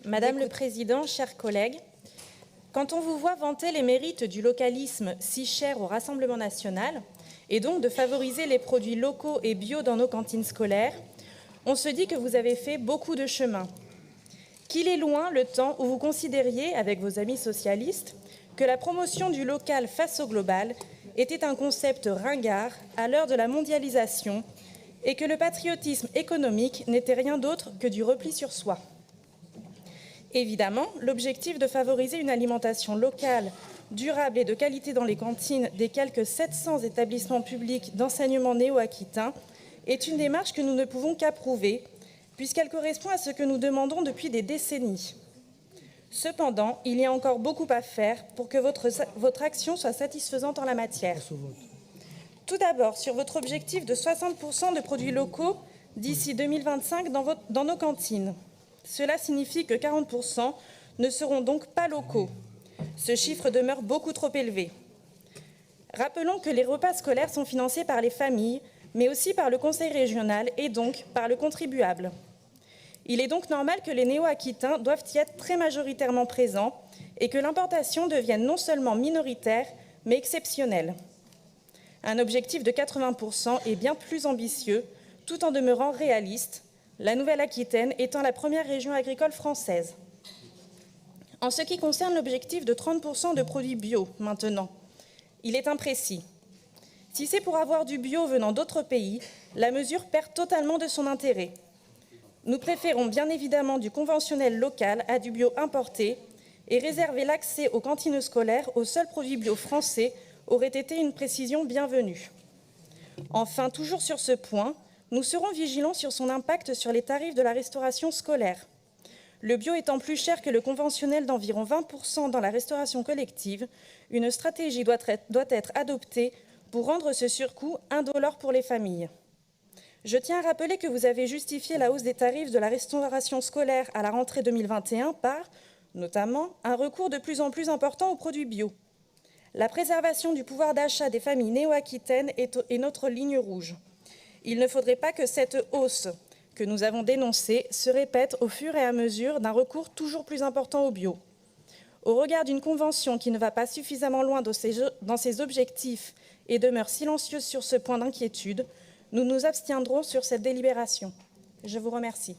Madame le Président, chers collègues, quand on vous voit vanter les mérites du localisme si cher au Rassemblement national, et donc de favoriser les produits locaux et bio dans nos cantines scolaires, on se dit que vous avez fait beaucoup de chemin. Qu'il est loin le temps où vous considériez, avec vos amis socialistes, que la promotion du local face au global était un concept ringard à l'heure de la mondialisation et que le patriotisme économique n'était rien d'autre que du repli sur soi. Évidemment, l'objectif de favoriser une alimentation locale, durable et de qualité dans les cantines des quelques 700 établissements publics d'enseignement néo-aquitain est une démarche que nous ne pouvons qu'approuver, puisqu'elle correspond à ce que nous demandons depuis des décennies. Cependant, il y a encore beaucoup à faire pour que votre action soit satisfaisante en la matière. Tout d'abord, sur votre objectif de 60% de produits locaux d'ici 2025 dans nos cantines. Cela signifie que 40% ne seront donc pas locaux. Ce chiffre demeure beaucoup trop élevé. Rappelons que les repas scolaires sont financés par les familles, mais aussi par le conseil régional et donc par le contribuable. Il est donc normal que les néo-aquitains doivent y être très majoritairement présents et que l'importation devienne non seulement minoritaire, mais exceptionnelle. Un objectif de 80% est bien plus ambitieux, tout en demeurant réaliste, la Nouvelle-Aquitaine étant la première région agricole française. En ce qui concerne l'objectif de 30% de produits bio, maintenant, il est imprécis. Si c'est pour avoir du bio venant d'autres pays, la mesure perd totalement de son intérêt. Nous préférons bien évidemment du conventionnel local à du bio importé et réserver l'accès aux cantines scolaires aux seuls produits bio français aurait été une précision bienvenue. Enfin, toujours sur ce point, nous serons vigilants sur son impact sur les tarifs de la restauration scolaire. Le bio étant plus cher que le conventionnel d'environ 20% dans la restauration collective, une stratégie doit être adoptée pour rendre ce surcoût indolore pour les familles. Je tiens à rappeler que vous avez justifié la hausse des tarifs de la restauration scolaire à la rentrée 2021 par, notamment, un recours de plus en plus important aux produits bio. La préservation du pouvoir d'achat des familles néo-aquitaines est notre ligne rouge. Il ne faudrait pas que cette hausse que nous avons dénoncée se répète au fur et à mesure d'un recours toujours plus important au bio. Au regard d'une convention qui ne va pas suffisamment loin dans ses objectifs et demeure silencieuse sur ce point d'inquiétude, nous nous abstiendrons sur cette délibération. Je vous remercie.